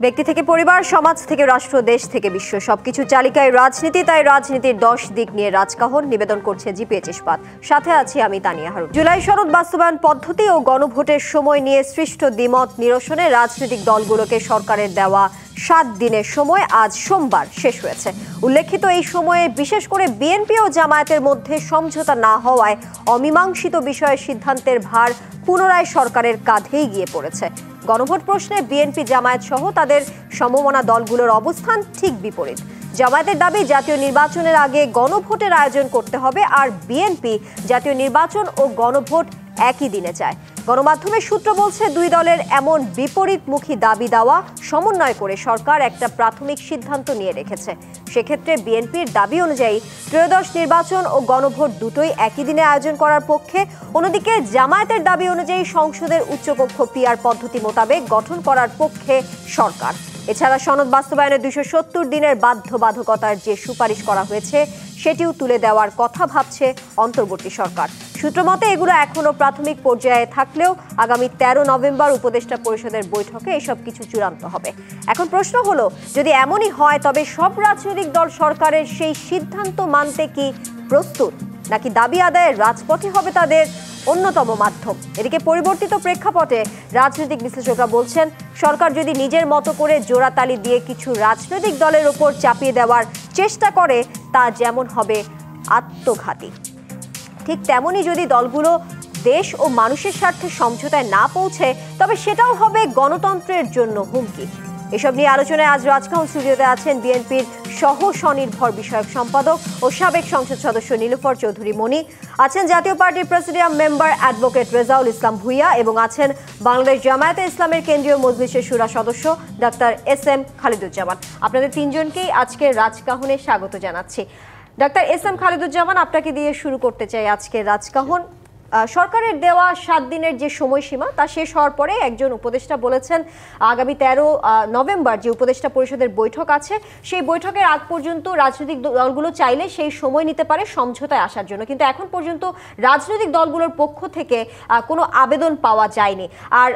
ব্যক্তি থেকে পরিবার, সমাজ থেকে রাষ্ট্র, দেশ থেকে বিশ্ব, সবকিছু চালিকায় রাজনীতি। তাই রাজনীতির 10 দিক নিয়ে রাজকাহন নিবেদন করছে জিপিএচ ইস্পাত। সাথে আছি আমি তানিয়া হারুন। জুলাই সনদ বাস্তবায়ন পদ্ধতি ও গণভোটের সময় নিয়ে সৃষ্ট দ্বিমত নিরসনে রাজনৈতিক দলগুলোকে সরকারের দেওয়া 7 দিনের সময় আজ সোমবার শেষ হয়েছে। উল্লেখিত এই সময়ে বিশেষ করে বিএনপি ও জামায়াতের মধ্যে সমঝোতা না হওয়ায় অমীমাংসিত বিষয়ে সিদ্ধান্তের ভার পুনরায় সরকারের কাঁধেই গিয়ে পড়েছে। গণভোট প্রশ্নে বিএনপি, জামায়াত সহ তাদের সমমনা দলগুলোর অবস্থান ঠিক বিপরীত। জামায়াতের দাবি জাতীয় নির্বাচনের আগে গণভোটের আয়োজন করতে হবে, আর বিএনপি জাতীয় নির্বাচন ও গণভোট একই দিনে চায়। গণমাধ্যমের সূত্র বলছে, দুই দলের এমন বিপরীতমুখী দাবি দেওয়া সমন্বয় করে সরকার একটা প্রাথমিক সিদ্ধান্ত নিয়ে রেখেছে। সেক্ষেত্রে বিএনপির দাবি অনুযায়ী ত্রয়োদশ নির্বাচন ও গণভোট দুটোই একই দিনে আয়োজন করার পক্ষে। অন্যদিকে জামায়াতের দাবি অনুযায়ী সংসদের উচ্চকক্ষ পিআর পদ্ধতি মোতাবেক গঠন করার পক্ষে সরকার। এছাড়া সনদ বাস্তবায়নের 270 দিনের বাধ্যবাধকতার যে সুপারিশ করা হয়েছে সেটিও তুলে দেওয়ার কথা ভাবছে অন্তর্বর্তী সরকার। সূত্রমতে এগুলো এখনো প্রাথমিক পর্যায়ে থাকলেও আগামী 13 নভেম্বর উপদেষ্টা পরিষদের বৈঠকে এসব কিছু চূড়ান্ত হবে। এখন প্রশ্ন হলো, যদি এমনই হয় তবে সব রাজনৈতিক দল সরকারের সেই সিদ্ধান্ত মানতে কি প্রস্তুত, নাকি দাবি আদায়ের রাজপথে হবে তাদের অন্যতম মাধ্যম? এদিকে পরিবর্তিত প্রেক্ষাপটে রাজনৈতিক বিশ্লেষকরা বলছেন, সরকার যদি নিজের মতো করে জোড়াতালি দিয়ে কিছু রাজনৈতিক দলের ওপর চাপিয়ে দেওয়ার চেষ্টা করে তা যেমন হবে আত্মঘাতী, ঠিক তেমনি যদি দলগুলো দেশ ও মানুষের স্বার্থে সমঝোতায় না পৌঁছে তবে সেটাও হবে গণতন্ত্রের জন্য হুমকি। এসব নিয়ে আলোচনায় আজ রাজকাহন স্টুডিওতে আছেন বিএনপির সহ স্বনির্ভর বিষয়ক সম্পাদক ও সাবেক সংসদ সদস্য নীলুফার চৌধুরী মনি, আছেন জাতীয় পার্টির প্রেসিডিয়াম মেম্বার অ্যাডভোকেট রেজাউল ইসলাম ভুইয়া এবং আছেন বাংলাদেশ জামায়াতে ইসলামের কেন্দ্রীয় মজলিসের শুরা সদস্য ডাক্তার এস.এম. খালিদুজ্জামান। আপনাদের তিনজনকেই আজকের রাজকাহনে স্বাগত জানাচ্ছি। Doctor SM. খালিদুজ্জামান, আপনাকে দিয়ে শুরু করতে চাই আজকের রাজকাহন। সরকারের দেওয়া 7 দিনের যে সময়সীমা তা শেষ হওয়ার পরে একজন উপদেষ্টা বলেছেন আগামী 13 নভেম্বর যে উপদেষ্টা পরিষদের বৈঠক আছে সেই বৈঠকের আগ পর্যন্ত রাজনৈতিক দলগুলো চাইলে সেই সময় নিতে পারে সমঝোতায় আসার জন্য, কিন্তু এখন পর্যন্ত রাজনৈতিক দলগুলোর পক্ষ থেকে কোনো আবেদন পাওয়া যায়নি। আর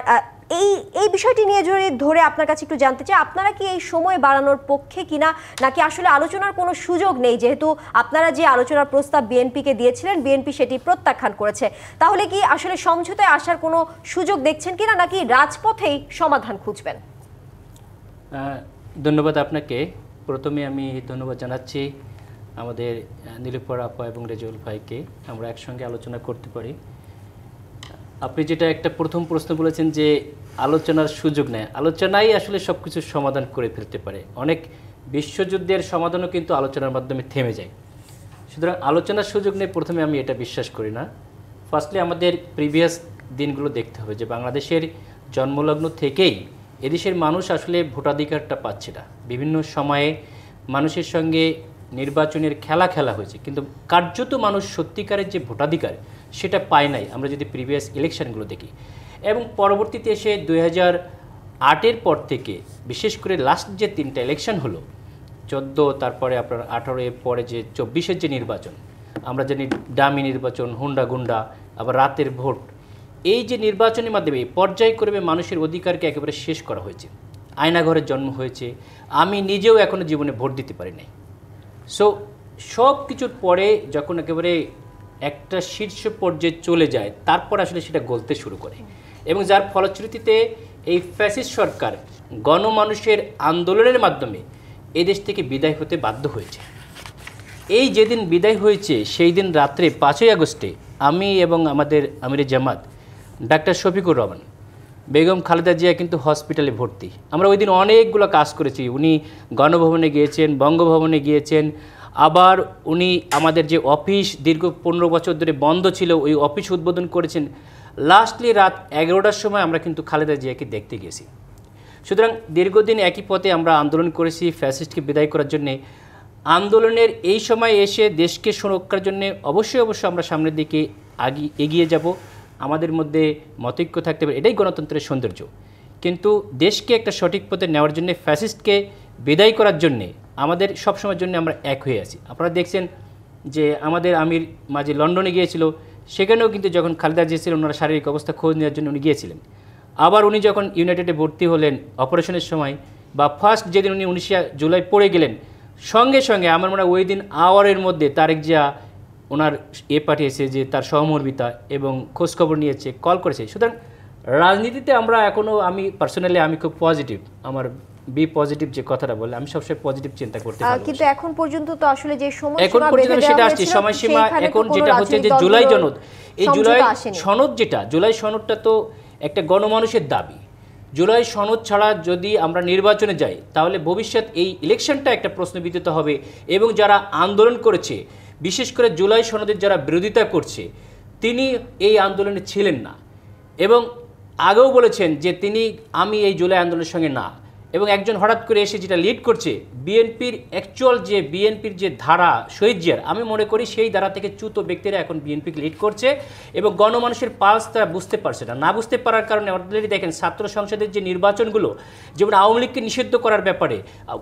এই বিষয়টি নিয়ে ধরে আপনার কাছে একটু জানতে চাই, আপনারা কি এই সময় বাড়ানোর পক্ষে কিনা, নাকি আসলে আলোচনার কোনো সুযোগ নেই? যেহেতু আপনারা যে আলোচনার প্রস্তাব বিএনপিকে দিয়েছিলেন, বিএনপি সেটি প্রত্যাখ্যান করেছে, তাহলে কি আসলে সমঝোতায় আসার কোনো সুযোগ দেখছেন কিনা, নাকি রাজপথেই সমাধান খুঁজবেন? ধন্যবাদ আপনাকে। প্রথমে আমি ধন্যবাদ জানাচ্ছি আমাদের নীলুফার আপা এবং রেজাউল ভাইকে, আমরা একসঙ্গে আলোচনা করতে পারি। আপনি যেটা একটা প্রথম প্রশ্ন বলেছেন যে আলোচনার সুযোগ নেই, আলোচনাই আসলে সব কিছুর সমাধান করে ফেলতে পারে। অনেক বিশ্বযুদ্ধের সমাধানও কিন্তু আলোচনার মাধ্যমে থেমে যায়। সুতরাং আলোচনার সুযোগ নেই, প্রথমে আমি এটা বিশ্বাস করি না। ফার্স্টলি আমাদের প্রিভিয়াস দিনগুলো দেখতে হবে যে বাংলাদেশের জন্মলগ্ন থেকেই এদেশের মানুষ আসলে ভোটাধিকারটা পাচ্ছে না। বিভিন্ন সময়ে মানুষের সঙ্গে নির্বাচনের খেলা হয়েছে, কিন্তু কার্যত মানুষ সত্যিকারের যে ভোটাধিকার সেটা পায় নাই, আমরা যদি প্রিভিয়াস ইলেকশনগুলো দেখি। এবং পরবর্তীতে এসে 2008-এর পর থেকে বিশেষ করে লাস্ট যে 3টা ইলেকশন হলো, 14, তারপরে আপনার 18-এর পরে যে 24-এর যে নির্বাচন, আমরা জানি ডামি নির্বাচন, হুন্ডা গুন্ডা, আবার রাতের ভোট, এই যে নির্বাচনের মাধ্যমে পর্যায়ক্রমে মানুষের অধিকারকে একেবারে শেষ করা হয়েছে। আয়নাঘরের জন্ম হয়েছে, আমি নিজেও এখনও জীবনে ভোট দিতে পারি নাই। সো সব কিছুর পরে যখন একেবারে একটা শীর্ষ পর্যায়ে চলে যায়, তারপর আসলে সেটা গলতে শুরু করে, এবং যার ফলশ্রুতিতে এই ফ্যাসিস্ট সরকার গণমানুষের আন্দোলনের মাধ্যমে এই দেশ থেকে বিদায় হতে বাধ্য হয়েছে। এই যেদিন বিদায় হয়েছে সেই দিন রাত্রে 5ই আগস্টে আমি এবং আমাদের আমিরে জামাত ডাক্তার শফিকুর রহমান, বেগম খালেদা জিয়া কিন্তু হসপিটালে ভর্তি। আমরা ওই দিন অনেকগুলো কাজ করেছি। উনি গণভবনে গিয়েছেন, বঙ্গভবনে গিয়েছেন, আবার উনি আমাদের যে অফিস দীর্ঘ 15 বছর ধরে বন্ধ ছিল ওই অফিস উদ্বোধন করেছেন। লাস্টলি রাত 11টার সময় আমরা কিন্তু খালেদা জিয়াকে দেখতে গেছি। সুতরাং দীর্ঘদিন একই পথে আমরা আন্দোলন করেছি ফ্যাসিস্টকে বিদায় করার জন্যে। আন্দোলনের এই সময় এসে দেশকে সুরক্ষার জন্য অবশ্যই আমরা সামনের দিকে এগিয়ে যাব। আমাদের মধ্যে মতৈক্য থাকতে পারে, এটাই গণতন্ত্রের সৌন্দর্য। কিন্তু দেশকে একটা সঠিক পথে নেওয়ার জন্য, ফ্যাসিস্টকে বিদায় করার জন্যে আমাদের সবসময়ের জন্য আমরা এক হয়ে আছি। আপনারা দেখছেন যে আমাদের আমির মাঝে লন্ডনে গিয়েছিল, সেখানেও কিন্তু যখন খালেদা জিয়া ছিলেন ওনার শারীরিক অবস্থা খোঁজ নেওয়ার জন্য উনি গিয়েছিলেন। আবার উনি যখন ইউনাইটেডে ভর্তি হলেন অপারেশনের সময়, বা ফার্স্ট যেদিন উনি 19 জুলাই পড়ে গেলেন, সঙ্গে সঙ্গে আমার মনে হয় ওই দিন আওয়ারের মধ্যে তারেক জিয়া ওনার পাঠিয়েছে যে তার সহমর্মিতা এবং খোঁজখবর নিয়েছে, কল করেছে। সুতরাং রাজনীতিতে আমরা এখনও, আমি পার্সোনালি আমি খুব পজিটিভ, আমার বি পজিটিভ যে কথাটা বলে আমি সবসময় পজিটিভ চিন্তা করতে পারি। কিন্তু এখন পর্যন্ত তো আসলে যে এখন পর্যন্ত সেটা আসছে সময়সীমা, এখন যেটা হচ্ছে যে জুলাই সনদ, এই জুলাই সনদ যেটা, জুলাই সনদটা তো একটা গণমানুষের দাবি। জুলাই সনদ ছাড়া যদি আমরা নির্বাচনে যাই তাহলে ভবিষ্যৎ এই ইলেকশনটা একটা প্রশ্নবিদ্ধ হবে, এবং যারা আন্দোলন করেছে, বিশেষ করে জুলাই সনদের যারা বিরোধিতা করছে, তিনি এই আন্দোলনে ছিলেন না, এবং আগেও বলেছেন যে আমি এই জুলাই আন্দোলনের সঙ্গে না। এবং একজন হঠাৎ করে এসে যেটা লিড করছে বিএনপির অ্যাকচুয়াল যে বিএনপির যে ধারা শহীদ জিয়ার, আমি মনে করি সেই ধারা থেকে চ্যুত ব্যক্তিরা এখন বিএনপিকে লিড করছে, এবং গণমানুষের পালস তারা বুঝতে পারছে না বুঝতে পারার কারণে অলরেডি দেখেন ছাত্র সংসদের যে নির্বাচনগুলো, যেমন আওয়ামী লীগকে নিষিদ্ধ করার ব্যাপারে,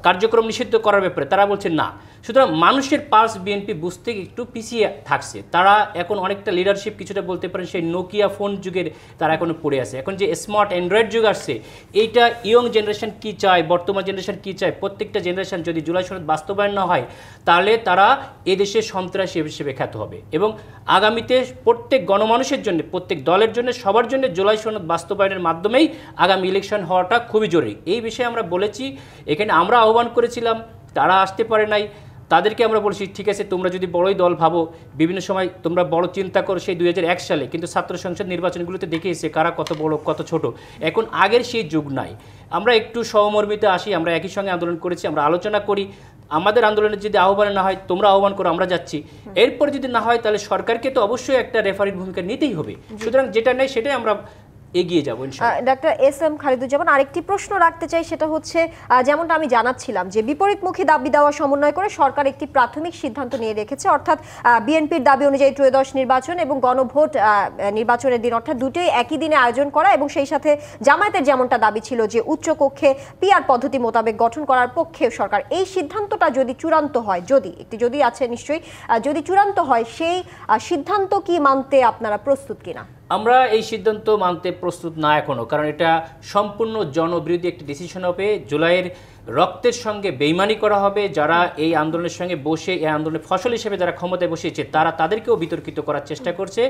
কার্যক্রম নিষিদ্ধ করার ব্যাপারে তারা বলছে না। সুতরাং মানুষের পালস বিএনপি বুঝতে একটু পিছিয়ে থাকছে। তারা এখন অনেকটা লিডারশিপ কিছুটা বলতে পারেন সেই নোকিয়া ফোন যুগের তারা এখনো পড়ে আছে। এখন যে স্মার্ট অ্যান্ড্রয়েড যুগ আসছে, এইটা ইয়ং জেনারেশন কি চায়, বর্তমান জেনারেশন কি চায়, প্রত্যেকটা জেনারেশন যদি জুলাই সনদ বাস্তবায়ন না হয় তাহলে তারা এদেশের সন্ত্রাসী হিসেবে খ্যাত হবে। এবং আগামীতে প্রত্যেক গণমানুষের জন্য, প্রত্যেক দলের জন্য, সবার জন্য জুলাই সনদ বাস্তবায়নের মাধ্যমেই আগামী ইলেকশন হওয়াটা খুবই জরুরি। এই বিষয়ে আমরা বলেছি, এখানে আমরা আহ্বান করেছিলাম, তারা আসতে পারে নাই। তাদেরকে আমরা বলছি ঠিক আছে, তোমরা যদি বড়ই দল ভাবো, বিভিন্ন সময় তোমরা বড় চিন্তা করো, সেই 2001 সালে কিন্তু ছাত্র সংসদ নির্বাচনগুলোতে দেখিয়েছে কারা কত বড় কত ছোট। এখন আগের সেই যুগ নাই। আমরা একটু সহমর্মিতা আসি, আমরা একই সঙ্গে আন্দোলন করেছি, আমরা আলোচনা করি। আমাদের আন্দোলনের যদি আহ্বান না হয়, তোমরা আহ্বান করো, আমরা যাচ্ছি। এরপর যদি না হয় তাহলে সরকারকে তো অবশ্যই একটা রেফারির ভূমিকা নিতেই হবে। সুতরাং যেটা নেই সেটাই আমরা এগিয়ে যাবো ইনশাআল্লাহ। ডাক্তার এস এম খালিদুজ্জামান, আরেকটি প্রশ্ন রাখতে চাই, সেটা হচ্ছে যেমনটা আমি জানাচ্ছিলাম যে বিপরীতমুখী দাবি দেওয়া সমন্বয় করে সরকার একটি প্রাথমিক সিদ্ধান্ত নিয়ে রেখেছে, অর্থাৎ বিএনপির দাবি অনুযায়ী ত্রয়োদশ নির্বাচন এবং গণভোট নির্বাচনের দিন, অর্থাৎ দুটোই একই দিনে আয়োজন করা, এবং সেই সাথে জামায়াতের যেমনটা দাবি ছিল যে উচ্চকক্ষে পিআর পদ্ধতি মোতাবেক গঠন করার পক্ষে সরকার। এই সিদ্ধান্তটা যদি চূড়ান্ত হয়, যদি আছে নিশ্চয়ই, যদি চূড়ান্ত হয়, সেই সিদ্ধান্ত কি মানতে আপনারা প্রস্তুত কিনা? আমরা এই সিদ্ধান্ত মানতে প্রস্তুত না এখনো, কারণ এটা সম্পূর্ণ জনবিরোধী একটি ডিসিশন হবে। জুলাইয়ের রক্তের সঙ্গে বেইমানি করা হবে। যারা এই আন্দোলনের সঙ্গে বসে এই আন্দোলনের ফসল হিসেবে যারা ক্ষমতায় বসিয়েছে তাদেরকেও বিতর্কিত করার চেষ্টা করছে।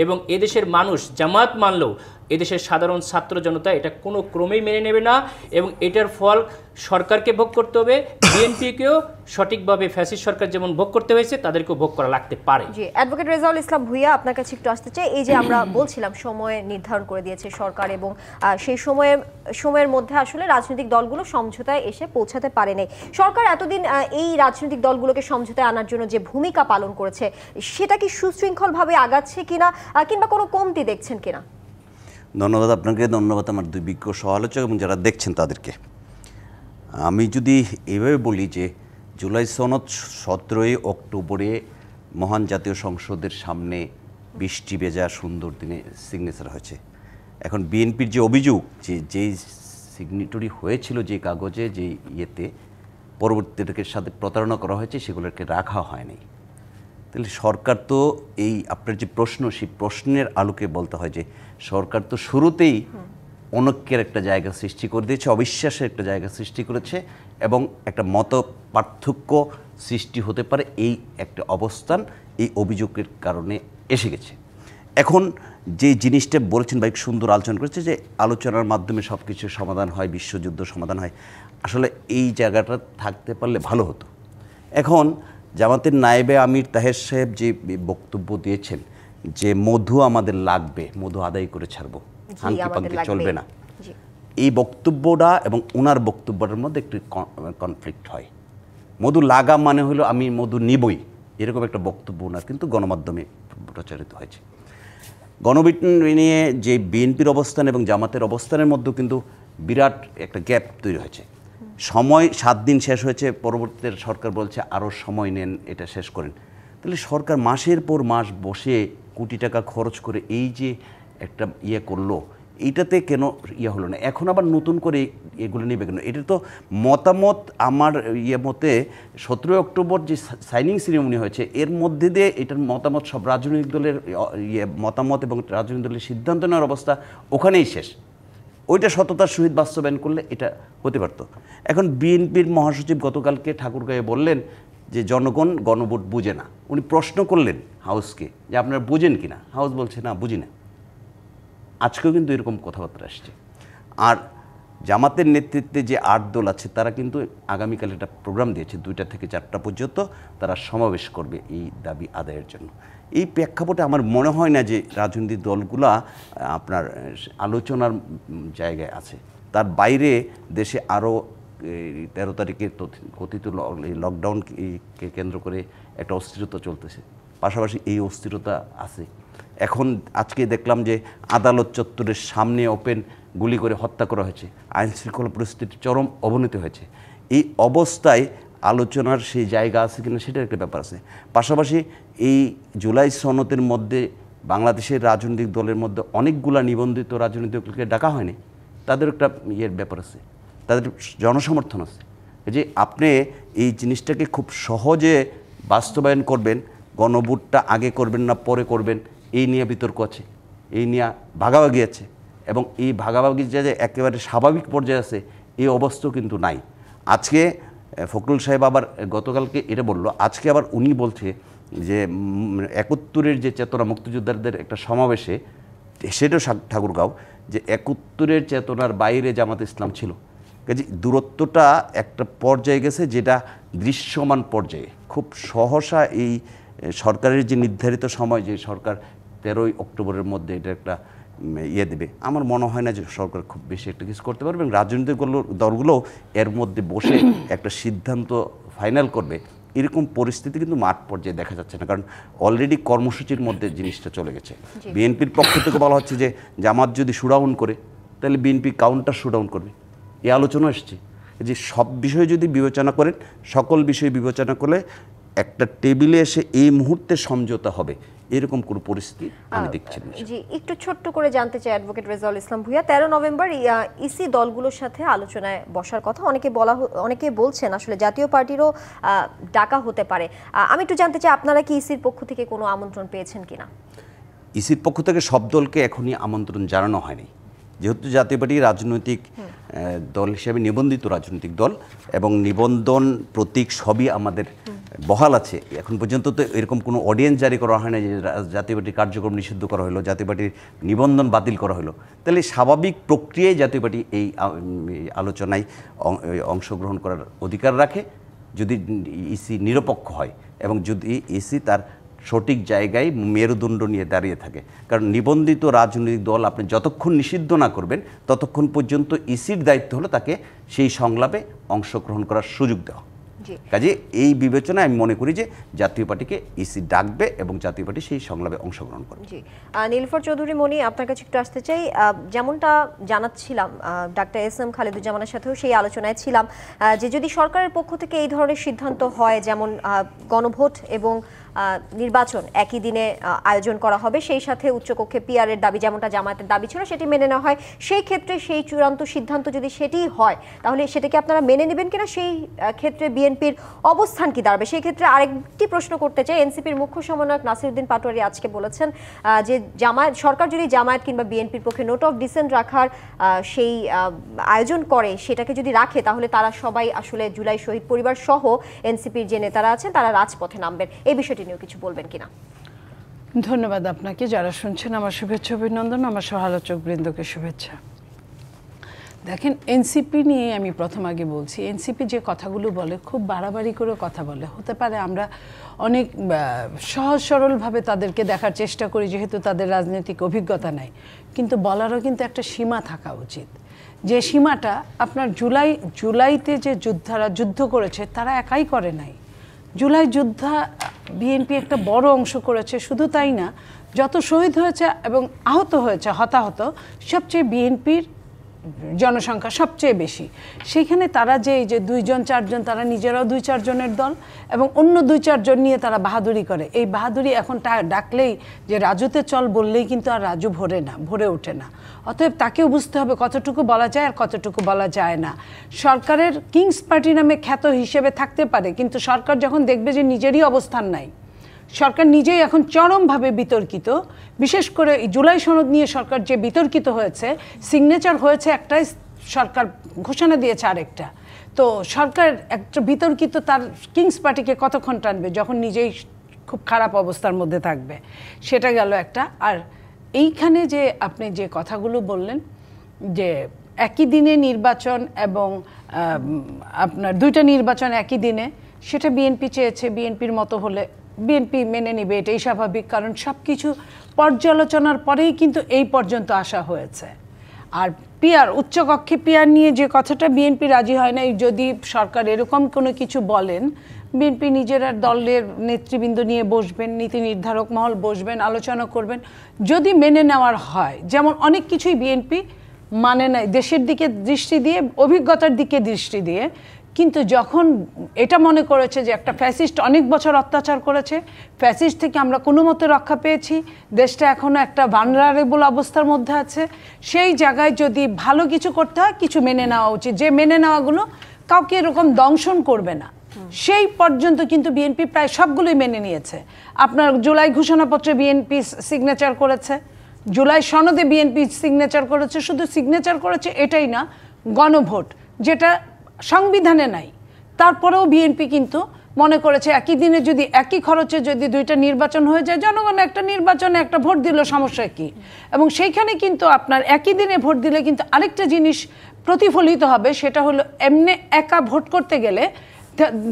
এবং এদেশের মানুষ জামাত মানলেও এদেশের সাধারণ ছাত্র জনতা এটা কোনো ক্রমেই মেনে নেবে না, এবং এটার ফল সরকারকে ভোগ করতে হবে, বিএনপিকেও সঠিকভাবে ফ্যাসিস্ট সরকার যেমন ভোগ করতে হয়েছে তাদেরকেও ভোগ করা লাগতে পারে। জি, অ্যাডভোকেট রেজাউল ইসলাম ভূঁইয়া, আপনার কাছে একটু আসতে চাই। এই যে আমরা বলছিলাম সময় নির্ধারণ করে দিয়েছে সরকার, এবং সেই সময়ের মধ্যে আসলে রাজনৈতিক দলগুলো সমঝোতায় এসে পৌঁছাতে পারেনি। সরকার এতদিন এই রাজনৈতিক দলগুলোকে সমঝোতায় আনার জন্য যে ভূমিকা পালন করেছে, সেটা কি সুশৃঙ্খলভাবে আগাচ্ছে কিনা, কিংবা কোনো কমতি দেখছেন কিনা? ধন্যবাদ আপনাকে, ধন্যবাদ আমার দুই বিজ্ঞ সহ-আলোচক এবং যারা দেখছেন তাদেরকে। আমি যদি এইভাবে বলি যে জুলাই সনদ 17ই অক্টোবরে মহান জাতীয় সংসদের সামনে বৃষ্টি ভেজা সুন্দর দিনে সিগনেচার হয়েছে। এখন বিএনপির যে অভিযোগ যে যেই সিগনেটরি হয়েছিল যে কাগজে, যে ইয়েতে পরবর্তীদের সাথে প্রতারণা করা হয়েছে, সেগুলোকে রাখা হয়নি। তাহলে সরকার তো এই আপনার যে প্রশ্ন, সেই প্রশ্নের আলোকে বলতে হয় যে সরকার তো শুরুতেই অনৈক্যের একটা জায়গা সৃষ্টি করে দিয়েছে, অবিশ্বাসের একটা জায়গা সৃষ্টি করেছে, এবং একটা মত পার্থক্য সৃষ্টি হতে পারে এই একটা অবস্থান এই অভিযোগের কারণে এসে গেছে। এখন যে জিনিসটা বলেছেন ভাই, সুন্দর আলোচনা করেছে যে আলোচনার মাধ্যমে সব কিছু সমাধান হয়, বিশ্বযুদ্ধ সমাধান হয়। আসলে এই জায়গাটা থাকতে পারলে ভালো হতো। এখন জামাতের নায়েবে আমির তাহের সাহেব যে বক্তব্য দিয়েছেন যে মধু আমাদের লাগবে, মধু আদায় করে ছাড়বো, হাঙ্কি পাঙ্কি চলবে না, এই বক্তব্যটা এবং ওনার বক্তব্যটার মধ্যে একটু কনফ্লিক্ট হয়। মধু লাগা মানে হলো আমি মধু নিবই, এরকম একটা বক্তব্য ওনার কিন্তু গণমাধ্যমে প্রচারিত হয়েছে। গণবিজ্ঞান নিয়ে যে বিএনপির অবস্থান এবং জামাতের অবস্থানের মধ্যেও কিন্তু বিরাট একটা গ্যাপ তৈরি হয়েছে। সময় 7 দিন শেষ হয়েছে, পরবর্তীতে সরকার বলছে আরও সময় নেন, এটা শেষ করেন। তাহলে সরকার মাসের পর মাস বসে কোটি টাকা খরচ করে এই যে একটা করলো, এইটাতে কেন হলো না? এখন আবার নতুন করে এগুলো নেবে কেন? এটা তো মতামত আমার মতে 17 অক্টোবর যে সাইনিং সেরিমনি হয়েছে, এর মধ্যে দিয়ে এটার মতামত সব রাজনৈতিক দলের মতামত এবং রাজনৈতিক দলের সিদ্ধান্ত নেওয়ার অবস্থা ওখানেই শেষ। ওইটা সততার সহিত বাস্তবায়ন করলে এটা হতে পারত। এখন বিএনপির মহাসচিব গতকালকে ঠাকুরগাঁয়ে বললেন যে জনগণ গণভোট বুঝে না। উনি প্রশ্ন করলেন হাউসকে যে আপনারা বুঝেন কি না, হাউস বলছে না বুঝি না। আজকেও কিন্তু এরকম কথাবার্তা আসছে। আর জামাতের নেতৃত্বে যে 8 দল আছে তারা কিন্তু আগামীকাল একটা প্রোগ্রাম দিয়েছে, 2টা থেকে 4টা পর্যন্ত তারা সমাবেশ করবে এই দাবি আদায়ের জন্য। এই প্রেক্ষাপটে আমার মনে হয় না যে রাজনৈতিক দলগুলা আপনার আলোচনার জায়গায় আছে। তার বাইরে দেশে আরও 13 তারিখে কথিত লকডাউনকে কেন্দ্র করে একটা অস্থিরতা চলতেছে, পাশাপাশি এই অস্থিরতা আছে। এখন আজকে দেখলাম যে আদালত চত্বরের সামনে ওপেন গুলি করে হত্যা করা হয়েছে, আইনশৃঙ্খলা পরিস্থিতির চরম অবনতি হয়েছে। এই অবস্থায় আলোচনার সেই জায়গা আছে কিনা সেটার একটা ব্যাপার আছে। পাশাপাশি এই জুলাই সনদের মধ্যে বাংলাদেশের রাজনৈতিক দলের মধ্যে অনেকগুলা নিবন্ধিত রাজনৈতিক দলকে ডাকা হয়নি, তাদের একটা ব্যাপার আছে, তাদের জনসমর্থন আছে। যে আপনি এই জিনিসটাকে খুব সহজে বাস্তবায়ন করবেন, গণভোটটা আগে করবেন না পরে করবেন, এই নিয়ে বিতর্ক আছে, এই নিয়ে ভাগাভাগি আছে। এবং এই ভাগাভাগি যে একেবারে স্বাভাবিক পর্যায়ে আছে এই অবস্থাও কিন্তু নাই। আজকে ফখরুল সাহেব আবার গতকালকে এটা বলল, আজকে আবার উনি বলছে যে 71-এর যে চেতনা মুক্তিযোদ্ধাদের একটা সমাবেশে, সেটাও ঠাকুরগাঁও, যে 71-এর চেতনার বাইরে জামাত ইসলাম ছিল। কাজে দূরত্বটা একটা পর্যায়ে গেছে যেটা দৃশ্যমান পর্যায়ে। খুব সহসা এই সরকারের যে নির্ধারিত সময়, যে সরকার 13ই অক্টোবরের মধ্যে এটা একটা দেবে, আমার মনে হয় না যে সরকার খুব বেশি একটা কিছু করতে পারবে। এবং রাজনৈতিক দলগুলোও এর মধ্যে বসে একটা সিদ্ধান্ত ফাইনাল করবে এরকম পরিস্থিতি কিন্তু মাঠ পর্যায়ে দেখা যাচ্ছে না, কারণ অলরেডি কর্মসূচির মধ্যে জিনিসটা চলে গেছে। বিএনপির পক্ষ থেকে বলা হচ্ছে যে জামাত যদি শুডাউন করে তাহলে বিএনপি কাউন্টার শুডাউন করবে, এই আলোচনা এসছে। যে সব বিষয় যদি বিবেচনা করেন, সকল বিষয় বিবেচনা করলে একটা টেবিলে এসে এই মুহূর্তে সমঝোতা হবে এরকম কোনো পরিস্থিতি আমি দেখছি না। জি, একটু ছোট্ট করে জানতে চাই অ্যাডভোকেট রেজাউল ইসলাম ভূঁইয়া, 13 নভেম্বর ইসি দলগুলোর সাথে আলোচনায় বসার কথা অনেকে বলছেন, আসলে জাতীয় পার্টিরও ডাকা হতে পারে। আমি একটু জানতে চাই আপনারা কি ইসির পক্ষ থেকে কোনো আমন্ত্রণ পেয়েছেন কিনা? ইসির পক্ষ থেকে সব দলকে এখনই আমন্ত্রণ জানানো হয়নি, যেহেতু জাতীয় পার্টি রাজনৈতিক দল হিসেবে নিবন্ধিত রাজনৈতিক দল এবং নিবন্ধন প্রতীক সবই আমাদের বহাল আছে। এখন পর্যন্ত তো এরকম কোনো অডিয়েন্স জারি করা হয় না যে জাতীয় পার্টির কার্যক্রম নিষিদ্ধ করা হলো, জাতীয় পার্টির নিবন্ধন বাতিল করা হলো। তাহলে স্বাভাবিক প্রক্রিয়ায় জাতীয় পার্টি এই আলোচনায় অংশগ্রহণ করার অধিকার রাখে যদি ইসি নিরপেক্ষ হয় এবং যদি ইসি তার সঠিক জায়গায় মেরুদণ্ড নিয়ে দাঁড়িয়ে থাকে। কারণ নিবন্ধিত রাজনৈতিক দল আপনি যতক্ষণ নিষিদ্ধ না করবেন ততক্ষণ পর্যন্ত ইসির দায়িত্ব হলো তাকে সেই সংলাপে অংশগ্রহণ করার সুযোগ দেওয়া। কাজে এই বিবেচনায় আমি মনে করি যে জাতীয় পার্টিকে ইসি ডাকবে এবং জাতীয় পার্টি সেই সংলাপে অংশগ্রহণ করবে। জি, নীলুফার চৌধুরী মনি, আপনার কাছে একটু আসতে চাই। যেমনটা জানাচ্ছিলাম, ডাক্তার এস.এম. খালেদুজ্জামানের সাথেও সেই আলোচনায় ছিলাম যে যদি সরকারের পক্ষ থেকে এই ধরনের সিদ্ধান্ত হয়, যেমন গণভোট এবং নির্বাচন একই দিনে আয়োজন করা হবে, সেই সাথে উচ্চকক্ষে পিআরের দাবি যেমনটা জামায়াতের দাবি ছিল সেটি মেনে নেওয়া হয়, সেই ক্ষেত্রে সেই চূড়ান্ত সিদ্ধান্ত যদি সেটিই হয় তাহলে সেটাকে আপনারা মেনে নেবেন কিনা, সেই ক্ষেত্রে বিএনপির অবস্থান কি দাঁড়াবে? সেই ক্ষেত্রে আরেকটি প্রশ্ন করতে চাই। এনসিপির মুখ্য সমন্বয়ক নাসিরউদ্দিন পাটোয়ারি আজকে বলেছেন যে সরকার যদি জামায়াত কিংবা বিএনপির পক্ষে নোট অফ ডিসেন্ট রাখার সেই আয়োজন করে, সেটাকে যদি রাখে তাহলে তারা সবাই আসলে জুলাই শহীদ পরিবার সহ এনসিপির যে নেতারা আছেন তারা রাজপথে নামবেন। এই বিষয়টি নিয়েও কিছু বলবেন কিনা? ধন্যবাদ আপনাকে। যারা শুনছেন আমার শুভেচ্ছা অভিনন্দন, আমার সহালোচক বৃন্দকে শুভেচ্ছা। দেখেন, এনসিপি নিয়ে আমি প্রথম আগে বলছি, এনসিপি যে কথাগুলো বলে খুব বাড়াবাড়ি করে কথা বলে। হতে পারে আমরা অনেক সহজ সরলভাবে তাদেরকে দেখার চেষ্টা করি যেহেতু তাদের রাজনৈতিক অভিজ্ঞতা নাই, কিন্তু বলারও কিন্তু একটা সীমা থাকা উচিত। যে সীমাটা আপনার জুলাইতে যে যোদ্ধারা যুদ্ধ করেছে তারা একাই করে নাই। জুলাই যোদ্ধা বিএনপি একটা বড় অংশ করেছে, শুধু তাই না, যত শহীদ হয়েছে এবং আহত হয়েছে হতাহত সবচেয়ে বিএনপির জনসংখ্যা সবচেয়ে বেশি। সেইখানে তারা যে 2-4 জন তারা নিজেরাও 2-4 জনের দল এবং অন্য 2-4 জন নিয়ে তারা বাহাদুরি করে। এই বাহাদুরি এখন ডাকলেই যে রাজুতে চল বললেই কিন্তু আর রাজু ভরে ওঠে না। অতএব তাকেও বুঝতে হবে কতটুকু বলা যায় আর কতটুকু বলা যায় না। সরকারের কিংস পার্টি নামে খ্যাত হিসেবে থাকতে পারে, কিন্তু সরকার যখন দেখবে যে নিজেরই অবস্থান নাই, সরকার নিজেই এখন চরমভাবে বিতর্কিত। বিশেষ করে জুলাই সনদ নিয়ে সরকার যে বিতর্কিত হয়েছে, সিগনেচার হয়েছে একটাই, সরকার ঘোষণা দিয়েছে আরেকটা। তো সরকার একটা বিতর্কিত, তার কিংস পার্টিকে কতক্ষণ টানবে যখন নিজেই খুব খারাপ অবস্থার মধ্যে থাকবে, সেটা গেল একটা। আর এইখানে যে আপনি যে কথাগুলো বললেন যে একই দিনে নির্বাচন এবং আপনার দুইটা নির্বাচন একই দিনে, সেটা বিএনপি চেয়েছে। বিএনপির মতো হলে বিএনপি মেনে নেবে, এটাই স্বাভাবিক, কারণ সব কিছু পর্যালোচনার পরেই কিন্তু এই পর্যন্ত আসা হয়েছে। আর পিআর, উচ্চকক্ষে পিআর নিয়ে যে কথাটা বিএনপি রাজি হয় না, যদি সরকার এরকম কোনো কিছু বলেন, বিএনপি নিজেরা দলের নেতৃবৃন্দ নিয়ে বসবেন, নীতি নির্ধারক মহল বসবেন, আলোচনা করবেন। যদি মেনে নেওয়ার হয়, যেমন অনেক কিছুই বিএনপি মানে নাই দেশের দিকে দৃষ্টি দিয়ে, অভিজ্ঞতার দিকে দৃষ্টি দিয়ে, কিন্তু যখন এটা মনে করেছে যে একটা ফ্যাসিস্ট অনেক বছর অত্যাচার করেছে, ফ্যাসিস্ট থেকে আমরা কোনো মতে রক্ষা পেয়েছি, দেশটা এখনও একটা ভালনারেবল অবস্থার মধ্যে আছে, সেই জায়গায় যদি ভালো কিছু করতে হয়, কিছু মেনে নেওয়া উচিত, যে মেনে নেওয়াগুলো কাউকে এরকম দংশন করবে না। সেই পর্যন্ত কিন্তু বিএনপি প্রায় সবগুলোই মেনে নিয়েছে। আপনার জুলাই ঘোষণাপত্রে বিএনপি সিগনেচার করেছে, জুলাই সনদে বিএনপি সিগনেচার করেছে, শুধু সিগনেচার করেছে এটাই না, গণভোট যেটা সংবিধানে নাই, তারপরেও বিএনপি কিন্তু মনে করেছে একই দিনে যদি একই খরচে যদি দুইটা নির্বাচন হয়ে যায়, জনগণ একটা নির্বাচনে একটা ভোট দিল, সমস্যা কি? এবং সেইখানে কিন্তু আপনার একই দিনে ভোট দিলে কিন্তু আরেকটা জিনিস প্রতিফলিত হবে, সেটা হলো এমনি একা ভোট করতে গেলে,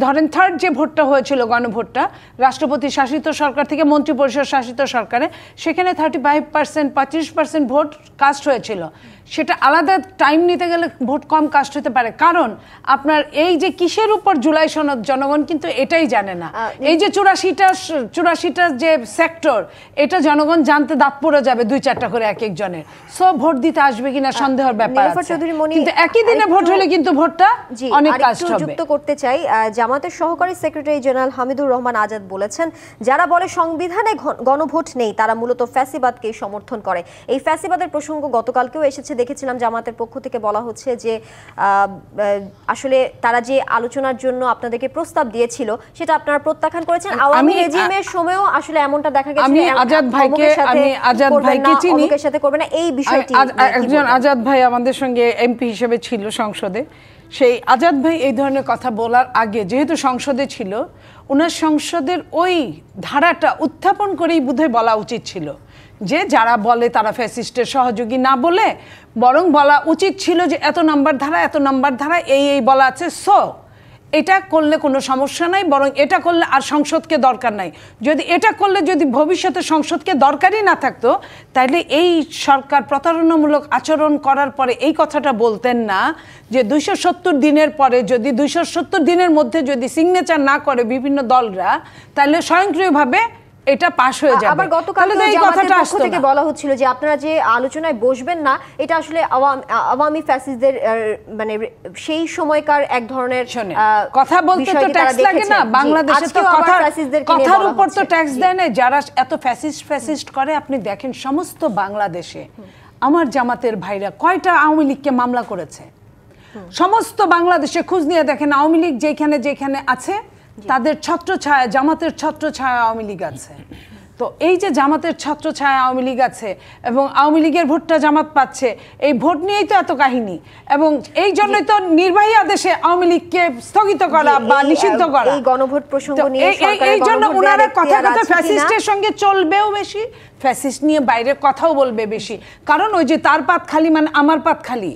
ধরেন থার্ড যে ভোটটা হয়েছিল গণভোটটা, রাষ্ট্রপতি শাসিত সরকার থেকে মন্ত্রিপরিষদ শাসিত সরকারে, সেখানে 35%, 25% ভোট কাস্ট হয়েছিল। সেটা আলাদা টাইম নিতে গেলে ভোট কম কাস্ট হতে পারে, কারণ আপনার এই যে কিসের উপর জুলাই সনদ, জনগণ কিন্তু এটাই জানে না। এই যে 84টা যে সেক্টর, এটা জনগণ জানতে দাঁত পড়ে যাবে 2-4টা করে এক একজনের। সো ভোট দিতে আসবে কিনা সন্দেহের ব্যাপার আছে, কিন্তু একই দিনে ভোট হলে কিন্তু ভোটটা অনেক কাস্ট হবে। যুক্ত করতে চাই, জামাতের সহকারী সেক্রেটারি জেনারেল হামিদুর রহমান আজাদ বলেছেন, যারা বলে সংবিধানে গণভোট নেই, তারা মূলত ফ্যাসিবাদকেই সমর্থন করে। এই ফ্যাসিবাদের প্রসঙ্গ গতকালকেও এসেছে, দেখেছিলাম জামাতের পক্ষ থেকে বলা হচ্ছে যে আসলে তারা যে আলোচনার জন্য আপনাদেরকে প্রস্তাব দিয়েছিল, সেটা আপনারা প্রত্যাখ্যান করেছেন। আওয়ামী রেজিমের সময়ও আসলে এমনটা দেখা গেছে। আমি আজাদ ভাইকে চিনি, অমুকের সাথে করবে না, এই বিষয়টি একজন আজাদ ভাই আমাদের সঙ্গে এমপি হিসেবে ছিল সংসদে। সেই আজাদ ভাই এই ধরনের কথা বলার আগে, যেহেতু সংসদে ছিল, ওনার সংসদের ওই ধারাটা উত্থাপন করেই বোধহয় বলা উচিত ছিল যে যারা বলে তারা ফ্যাসিস্টের সহযোগী, না বলে বরং বলা উচিত ছিল যে এত নাম্বার ধারা এই বলা আছে, সো এটা করলে কোনো সমস্যা নাই, বরং এটা করলে আর সংসদকে দরকার নাই। যদি এটা করলে যদি ভবিষ্যতে সংসদকে দরকারই না থাকতো, তাহলে এই সরকার প্রতারণামূলক আচরণ করার পরে এই কথাটা বলতেন না যে 270 দিনের পরে, যদি 270 দিনের মধ্যে যদি সিগনেচার না করে বিভিন্ন দলরা, তাহলে স্বয়ংক্রিয়ভাবে এটা পাস হয়ে যাবে। আবার গতকাল এই কথাটা পক্ষ থেকে বলা হচ্ছিল যে আপনারা যে আলোচনায় বসবেন না, এটা আসলে আওয়ামী ফ্যাসিস্টদের সেই সময়কার এক ধরনের কথা বলতে তো ট্যাক্স লাগে না বাংলাদেশে, তো কথার উপর তো ট্যাক্স দেয় না। যারা এত ফ্যাসিস্ট করে, আপনি দেখেন সমস্ত বাংলাদেশে আমার জামাতের ভাইরা কয়টা আওয়ামী লীগকে মামলা করেছে, সমস্ত বাংলাদেশে খোঁজ নিয়ে দেখেন, আওয়ামী লীগ যেখানে আছে তাদের ছত্রছায়া, জামাতের ছত্রছায়া আওয়ামী লীগ আছে। তো এই যে জামাতের ছত্রছায়া আওয়ামী লীগ আছে এবং আওয়ামী লীগের ভোটটা জামাত পাচ্ছে, এই ভোট নিয়েই তো এত কাহিনী, এবং এই জন্যই তো নির্বাহী আদেশে আওয়ামী লীগকে স্থগিত করা বা নিষিদ্ধ করা। এই গণভোট প্রসঙ্গ নিয়ে এই জন্য ওনারা কথা ফ্যাসিস্টের সঙ্গে চলবেও বেশি, ফ্যাসিস্ট নিয়ে বাইরের কথাও বলবে বেশি, কারণ ওই যে তার পাত খালি মানে আমার পাত খালি,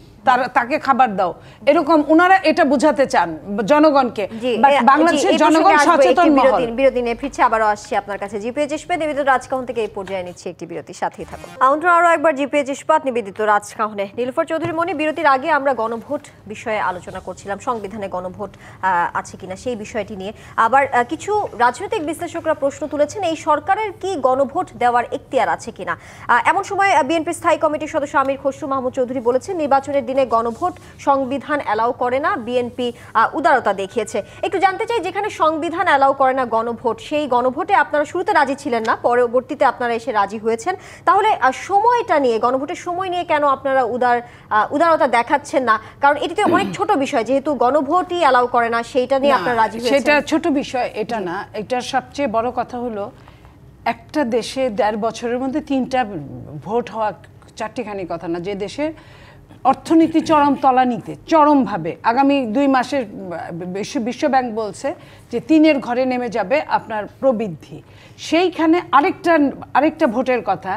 তাকে খাবার দাও, এরকম ওনারা এটা বোঝাতে চান জনগণকে। বাংলাদেশের জনগণ সচেতন মহল। বিরতি নিয়ে ফিরছে, আবারও আসছি আপনার কাছে। জিপিএইচ ইস্পাত নিবেদিত রাজকাহন থেকে এই পর্যায়ে নিচ্ছে একটি বিরতি, সাথেই থাকুন। আমন্ত্রণ আরও একবার জিপিএইচ ইস্পাত নিবেদিত রাজকাহনে। নীলুফার চৌধুরী মনি, বিরতির আগে আমরা গণভোট বিষয়ে আলোচনা করছিলাম, সংবিধানে গণভোট আছে কিনা সেই বিষয়টি নিয়ে। আবার কিছু রাজনৈতিক বিশ্লেষকরা প্রশ্ন তুলেছেন, এই সরকারের কি গণভোট দেওয়ার এখতিয়ার আছে কিনা। এমন সময় বিএনপির স্থায়ী কমিটির সদস্য আমির খসরু মাহমুদ চৌধুরী বলেছেন, নির্বাচনের দিনে গণভোট সংবিধান অ্যালাউ করে না, বিএনপি উদারতা দেখিয়েছে। একটু জানতে চাই, যেখানে সংবিধান অ্যালাউ করে না গণভোট, সেই গণভোটে আপনারা শুরুতে রাজি ছিলেন না, পরবর্তীতে আপনারা এসে রাজি হয়েছেন, তাহলে সময়টা নিয়ে, গণভোটের সময় নিয়ে কেন আপনারা উদারতা দেখাচ্ছেন না? কারণ এটি তো অনেক ছোট বিষয়, যেহেতু গণভোটই অ্যালাউ করে না, সেইটা নিয়ে আপনারা রাজি হয়েছেন। সেটা ছোট বিষয় এটা না, এটা সবচেয়ে বড় কথা হলো একটা দেশে 1.5 বছরের মধ্যে 3টা ভোট হওয়া চারটিখানি কথা না, যে দেশে অর্থনীতি চরম তলানিতে, চরমভাবে আগামী 2 মাসের বিশ্বব্যাংক বলছে যে 3-এর ঘরে নেমে যাবে আপনার প্রবৃদ্ধি। সেইখানে আরেকটা ভোটের কথা,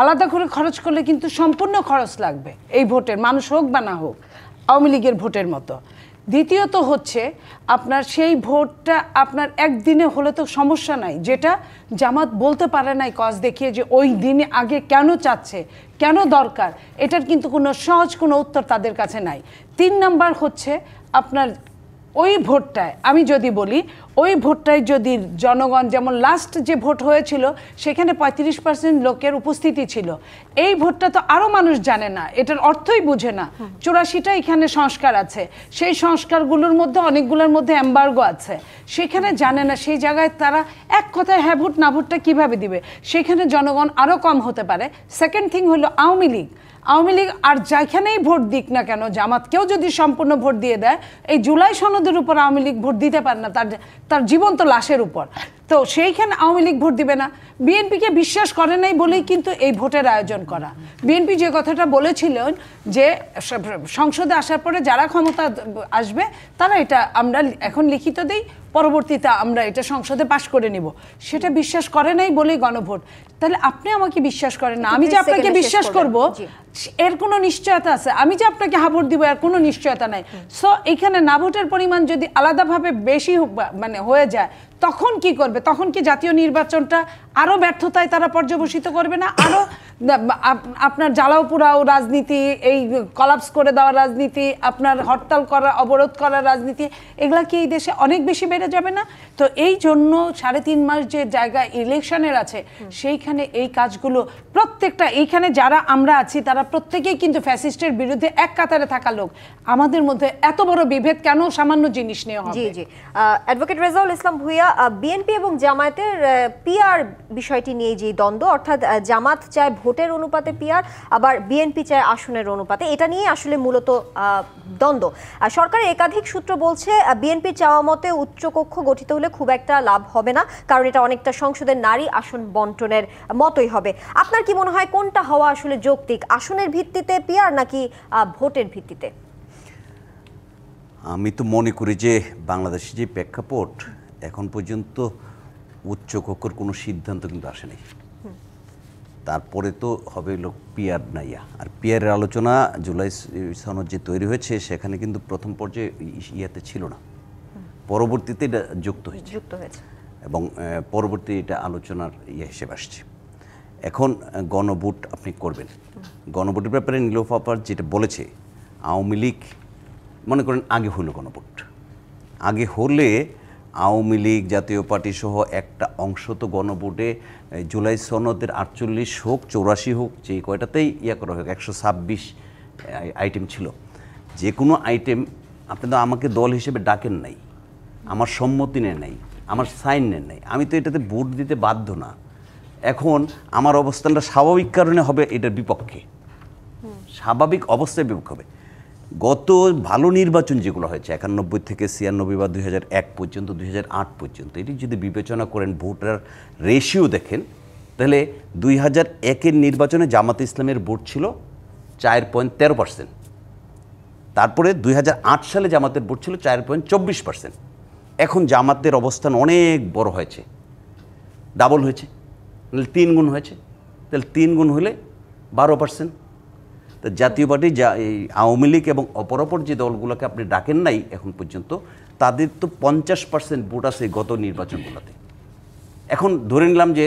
আলাদা করে খরচ করলে কিন্তু সম্পূর্ণ খরচ লাগবে এই ভোটের, মানুষ হোক বা না হোক, আওয়ামী লীগের ভোটের মতো। দ্বিতীয়ত হচ্ছে আপনার সেই ভোটটা আপনার একদিনে হলে তো সমস্যা নাই, যেটা জামাত বলতে পারে নাই কজ দেখিয়ে যে ওই দিনে আগে কেন চাচ্ছে, কেন দরকার, এটার কিন্তু কোনো সহজ কোনো উত্তর তাদের কাছে নাই। 3 নাম্বার হচ্ছে আপনার ওই ভোটটায়, আমি যদি বলি ওই ভোটটায় যদি জনগণ, যেমন লাস্ট যে ভোট হয়েছিল সেখানে 35% লোকের উপস্থিতি ছিল, এই ভোটটা তো আরও মানুষ জানে না, এটার অর্থই বুঝে না। 84টা এখানে সংস্কার আছে, সেই সংস্কারগুলোর মধ্যে অনেকগুলোর মধ্যে এম্বার্গো আছে, সেখানে জানে না, সেই জায়গায় তারা এক কথায় হ্যাঁ ভোট না ভোটটা কীভাবে দিবে, সেখানে জনগণ আরও কম হতে পারে। সেকেন্ড থিং হলো আওয়ামী লীগ আর যেখানেই ভোট দিক না কেন, জামাতকেও যদি সম্পূর্ণ ভোট দিয়ে দেয়, এই জুলাই সনদের উপর আওয়ামী লীগ ভোট দিতে পারে না, তার জীবন্ত লাশের উপর। তো সেইখানে আওয়ামী লীগ ভোট দিবে না। বিএনপিকে বিশ্বাস করে নাই বলেই কিন্তু এই ভোটের আয়োজন করা। বিএনপি যে কথাটা বলেছিলেন যে সংসদে আসার পরে যারা ক্ষমতা আসবে তারা এটা আমরা এখন লিখিত দেই, পরবর্তীতে আমরা এটা সংসদে পাশ করে নিব, সেটা বিশ্বাস করে নাই বলেই গণভোট। তাহলে আপনি আমাকে বিশ্বাস করেন না, আমি যে আপনাকে বিশ্বাস করব এর কোনো নিশ্চয়তা আছে? আমি যে আপনাকে হা ভোট দিব এর কোনো নিশ্চয়তা নাই। সো এখানে না ভোটের পরিমাণ যদি আলাদাভাবে বেশি মানে হয়ে যায়, তখন কি করবে? তখন কি জাতীয় নির্বাচনটা আরও ব্যর্থতায় তারা পর্যবসিত করবে না? আরও আপনার জ্বালাও পোড়াও রাজনীতি, এই কলাপস করে দেওয়া রাজনীতি, আপনার হরতাল করা, অবরোধ করা রাজনীতি, এগুলা কি এই দেশে অনেক বেশি বেড়ে যাবে না? তো এই জন্য 3.5 মাস যে জায়গায় ইলেকশনের আছে, সেইখানে এই কাজগুলো প্রত্যেকটা, এইখানে যারা আমরা আছি তারা প্রত্যেকেই কিন্তু ফ্যাসিস্টের বিরুদ্ধে এক কাতারে থাকা লোক। আমাদের মধ্যে এত বড় বিভেদ কেন সামান্য জিনিস নিয়ে হবে? জি জি, অ্যাডভোকেট রেজাউল ইসলাম ভূঁইয়া, বিএনপি এবং জামায়াতের পিআর বিষয়টি নিয়ে যে দ্বন্দ্ব, অর্থাৎ জামাত চায় ভোটের অনুপাতে পিআর, আবার বিএনপি চায় আসনের অনুপাতে, এটা নিয়ে আসলে মূলত দ্বন্দ্ব। সরকারের একাধিক সূত্র বলছে বিএনপি চাওয়া মতে উচ্চকক্ষ গঠিত হলে খুব একটা লাভ হবে না, কারণ এটা অনেকটা সংসদের নারী আসন বন্টনের মতোই হবে। আপনার কি মনে হয় কোনটা হওয়া আসলে যৌক্তিক, আসনের ভিত্তিতে পিআর নাকি ভোটের ভিত্তিতে? আমি তো মনে করি যে বাংলাদেশের যে প্রেক্ষাপট, এখন পর্যন্ত উচ্চকক্ষর কোনো সিদ্ধান্ত কিন্তু আসেনি। তারপরে তো হবে পিআর নাইয়া, আর পিআরের আলোচনা জুলাই সনদ যে তৈরি হয়েছে সেখানে কিন্তু প্রথম পর্যায়ে ইয়াতে ছিল না, পরবর্তীতে এটা যুক্ত হয়েছে এবং পরবর্তী এটা আলোচনার হিসেবে আসছে। এখন গণভোট আপনি করবেন, গণভোটের ব্যাপারে নীলোফা আপার যেটা বলেছে, আওয়ামী লীগ মনে করেন আগে হলো গণভোট, আগে হলে আওয়ামী লীগ জাতীয় পার্টি সহ একটা অংশ তো গণভোটে জুলাই সনদের 48 হোক 84 হোক যে কয়টাতেই ইয়া করা হোক, 126 আইটেম ছিল, যে কোনো আইটেম আপনি তো আমাকে দল হিসেবে ডাকেন নাই, আমার সম্মতি নেন নাই, আমার সাইন নেন নাই, আমি তো এটাতে ভোট দিতে বাধ্য না। এখন আমার অবস্থানটা স্বাভাবিক কারণে হবে এটার বিপক্ষে, স্বাভাবিক অবস্থায় বিপক্ষে হবে। গত ভালো নির্বাচন যেগুলো হয়েছে 91 থেকে 96 বা 2001 পর্যন্ত, 2008 পর্যন্ত, এটি যদি বিবেচনা করেন, ভোটার রেশিও দেখেন, তাহলে 2001-এর নির্বাচনে জামাতে ইসলামের ভোট ছিল 4.13%, তারপরে 2008 সালে জামাতের ভোট ছিল 4.24%। এখন জামাতের অবস্থান অনেক বড় হয়েছে, ডাবল হয়েছে, তাহলে 3 গুণ হয়েছে, তাহলে 3 গুণ হলে 12%। তো জাতীয় পার্টি আওয়ামী লীগ এবং অপরাপর যে দলগুলোকে আপনি ডাকেন নাই এখন পর্যন্ত, তাদের তো 50% ভোট আছে গত নির্বাচনগুলোতে। এখন ধরে নিলাম যে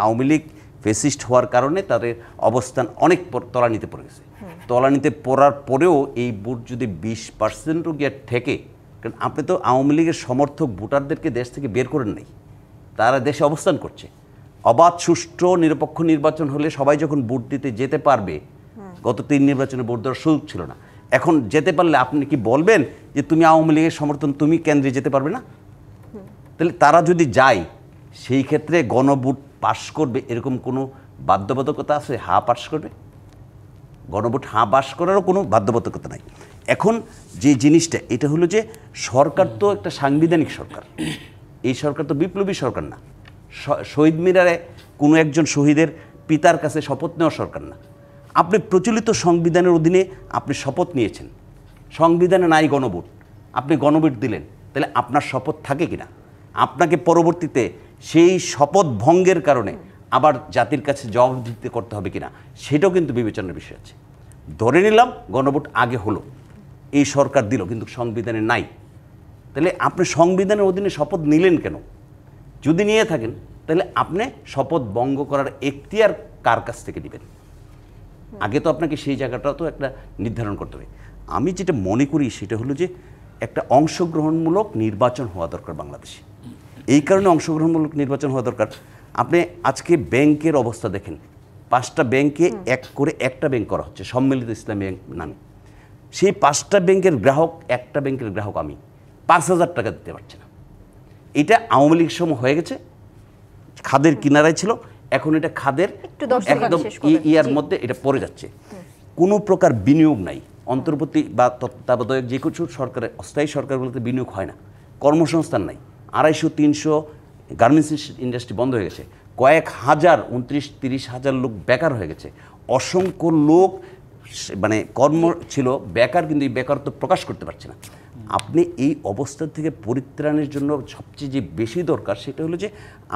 আওয়ামী লীগ ফেসিস্ট হওয়ার কারণে তাদের অবস্থান অনেক তলানিতে পড়ে গেছে, তলানিতে পড়ার পরেও এই ভোট যদি 20%ও গিয়ে ঠেকে, কারণ আপনি তো আওয়ামী লীগের সমর্থক ভোটারদেরকে দেশ থেকে বের করেন নাই, তারা দেশে অবস্থান করছে। অবাধ সুষ্ঠু নিরপেক্ষ নির্বাচন হলে সবাই যখন ভোট দিতে যেতে পারবে, গত 3 নির্বাচনে ভোট দেওয়ার সুযোগ ছিল না, এখন যেতে পারলে আপনি কি বলবেন যে তুমি আওয়ামী লীগের সমর্থন, তুমি কেন্দ্রে যেতে পারবে না? তাহলে তারা যদি যায়, সেই ক্ষেত্রে গণভোট পাশ করবে এরকম কোনো বাধ্যবাধকতা আছে? পাশ করবে, গণভোট পাশ করারও কোনো বাধ্যবাধকতা নাই। এখন যে জিনিসটা এটা হলো যে সরকার তো একটা সাংবিধানিক সরকার, এই সরকার তো বিপ্লবী সরকার না, শহীদ মিনারে কোনো একজন শহীদের পিতার কাছে শপথ নেওয়া সরকার না। আপনি প্রচলিত সংবিধানের অধীনে আপনি শপথ নিয়েছেন, সংবিধানে নাই গণভোট, আপনি গণভোট দিলেন, তাহলে আপনার শপথ থাকে কিনা? আপনাকে পরবর্তীতে সেই শপথ ভঙ্গের কারণে আবার জাতির কাছে জবাবদিহিতা করতে হবে কিনা সেটাও কিন্তু বিবেচনার বিষয় আছে। ধরে নিলাম গণভোট আগে হলো, এই সরকার দিল, কিন্তু সংবিধানে নাই, তাহলে আপনি সংবিধানের অধীনে শপথ নিলেন কেন? যদি নিয়ে থাকেন তাহলে আপনি শপথ ভঙ্গ করার এখতিয়ার কার কাছ থেকে নেবেন? আগে তো আপনাকে সেই জায়গাটাও তো একটা নির্ধারণ করতে হবে। আমি যেটা মনে করি সেটা হলো যে একটা অংশগ্রহণমূলক নির্বাচন হওয়া দরকার বাংলাদেশে। এই কারণে অংশগ্রহণমূলক নির্বাচন হওয়া দরকার। আপনি আজকে ব্যাংকের অবস্থা দেখেন, 5টা ব্যাংকে এক করে একটা ব্যাংক করা হচ্ছে সম্মিলিত ইসলামী ব্যাংক নামে। সেই 5টা ব্যাংকের গ্রাহক, একটা ব্যাংকের গ্রাহক আমি 5,000 টাকা দিতে পারছি না। এটা আওয়ামী লীগ সময় হয়ে গেছে, খাদের কিনারায় ছিল, এখন এটা খাদের একদম ইয়ার মধ্যে এটা পড়ে যাচ্ছে। কোনো প্রকার বিনিয়োগ নাই, অন্তর্বর্তী বা তত্ত্বাবধায়ক যে কিছু সরকারের অস্থায়ী সরকারগুলোতে বিনিয়োগ হয় না, কর্মসংস্থান নাই, 250-300 গার্মেন্টস ইন্ডাস্ট্রি বন্ধ হয়ে গেছে, কয়েক হাজার 29-30 হাজার লোক বেকার হয়ে গেছে, অসংখ্য লোক মানে কর্ম ছিল বেকার, কিন্তু এই বেকারত্ব প্রকাশ করতে পারছে না। আপনি এই অবস্থা থেকে পরিত্রাণের জন্য সবচেয়ে যে বেশি দরকার সেটা হলো যে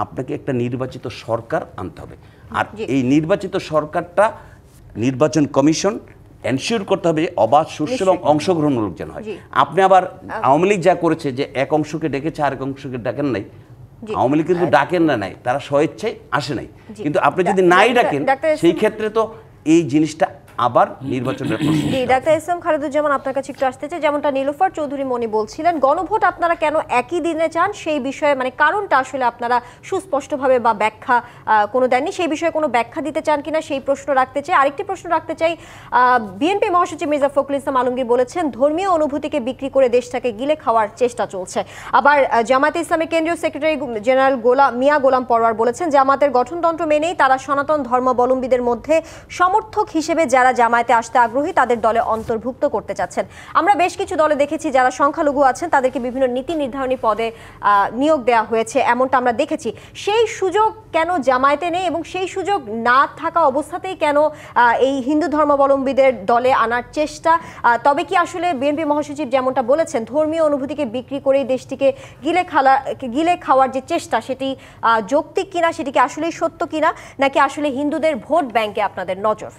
আপনাকে একটা নির্বাচিত সরকার আনতে হবে। আর এই নির্বাচিত সরকারটা নির্বাচন কমিশন এনশিওর করতে হবে অবাধ, সুষ্ঠু এবং অংশগ্রহণমূলক যেন হয়। আপনি আবার আওয়ামী লীগ যা করেছে যে এক অংশকে ডেকেছে আরেক অংশকে ডাকেন নাই, আওয়ামী লীগ কিন্তু ডাকেন না নাই, তারা স্বেচ্ছায় আসে নাই, কিন্তু আপনি যদি নাই ডাকেন সেই ক্ষেত্রে তো এই জিনিসটা আবার নির্বাচনের প্রশ্ন। জি, ডাক্তার এস এম খালেদুজ্জামান আপনার কাছে একটু আসতে চাই। যেমনটা নীলুফার চৌধুরী মনি বলছিলেন, গণভোট আপনারা কেন একই দিনে চান সেই বিষয়ে মানে কারণটা আসলে আপনারা সুস্পষ্টভাবে বা ব্যাখ্যা কোনো দেননি, সেই বিষয়ে কোনো ব্যাখ্যা দিতে চান কিনা সেই প্রশ্ন রাখতে চাই। আরেকটি প্রশ্ন রাখতে চাই, বিএনপি মহাসচিব মির্জা ফখরুল ইসলাম আলমগীর বলেছেন ধর্মীয় অনুভূতিকে বিক্রি করে দেশটাকে গিলে খাওয়ার চেষ্টা চলছে। আবার জামায়াতে ইসলামের কেন্দ্রীয় সেক্রেটারি জেনারেল মিয়া গোলাম পরোয়ার বলেছেন জামায়াতের গঠনতন্ত্র মেনেই তারা সনাতন ধর্মাবলম্বীদের মধ্যে সমর্থক হিসেবে যারা জামায়াতে আসতে আগ্রহী তাদের দলে অন্তর্ভুক্ত করতে চাচ্ছেন। আমরা বেশ কিছু দলে দেখেছি যারা সংখ্যালঘু আছেন তাদেরকে বিভিন্ন নীতি নির্ধারণী পদে নিয়োগ দেওয়া হয়েছে, এমনটা আমরা দেখেছি। সেই সুযোগ কেন জামায়াতে নেই এবং সেই সুযোগ না থাকা অবস্থাতেই কেন এই হিন্দু ধর্মাবলম্বীদের দলে আনার চেষ্টা? তবে কি আসলে বিএনপি মহাসচিব যেমনটা বলেছেন ধর্মীয় অনুভূতিকে বিক্রি করেই দেশটিকে গিলে খাওয়ার যে চেষ্টা সেটি যৌক্তিক কিনা, সেটি কি আসলেই সত্য কিনা, নাকি আসলে হিন্দুদের ভোট ব্যাংকে আপনাদের নজর?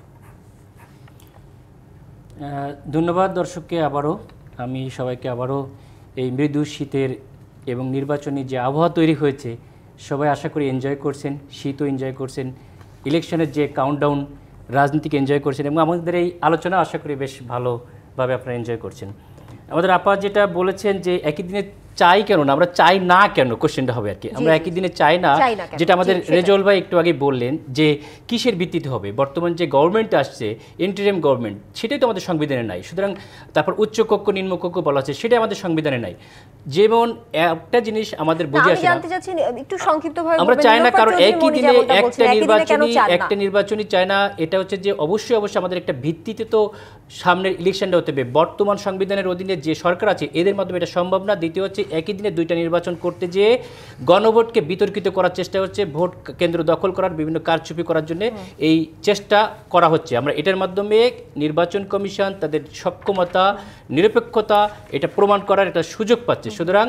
ধন্যবাদ দর্শককে আবারও, আমি সবাইকে আবারও এই মৃদু শীতের এবং নির্বাচনী যে আবহাওয়া তৈরি হয়েছে সবাই আশা করি এনজয় করছেন, শীতও এনজয় করছেন, ইলেকশনের যে কাউন্টডাউন রাজনীতিকে এনজয় করছেন এবং আমাদের এই আলোচনা আশা করি বেশ ভালোভাবে আপনারা এনজয় করছেন। আমাদের আপা যেটা বলেছেন যে একই দিনে চাই কেন না, আমরা চাই না কেন কোশ্চেনটা হবে আর কি, আমরা একই দিনে চাই না, যেটা আমাদের রেজাউল ভাই একটু আগে বললেন যে কিসের ভিত্তিতে হবে। বর্তমান যে গভর্নমেন্ট আসছে ইন্টারিম গভর্নমেন্ট, সেটাই তো আমাদের সংবিধানে নাই, সুতরাং তারপর উচ্চকক্ষ নিম্নকক্ষ বলা আছে সেটাই আমাদের সংবিধানে নাই। যেমন একটা জিনিস আমাদের বুঝে আসে না, একটু সংক্ষিপ্তভাবে আমরা চাই না কারণ একই দিনে একটা নির্বাচনী চাই না, এটা হচ্ছে যে অবশ্যই আমাদের একটা ভিত্তিতে তো সামনের ইলেকশনটা হতে হবে। বর্তমান সংবিধানের অধীনে যে সরকার আছে এদের মাধ্যমে এটা সম্ভব না। দ্বিতীয় হচ্ছে একই দিনে দুইটা নির্বাচন করতে যেয়ে গণভোটকে বিতর্কিত করার চেষ্টা হচ্ছে, ভোট কেন্দ্র দখল করার, বিভিন্ন কারচুপি করার জন্য এই চেষ্টা করা হচ্ছে। আমরা এটার মাধ্যমে নির্বাচন কমিশন তাদের সক্ষমতা, নিরপেক্ষতা এটা প্রমাণ করার একটা সুযোগ পাচ্ছে। সুতরাং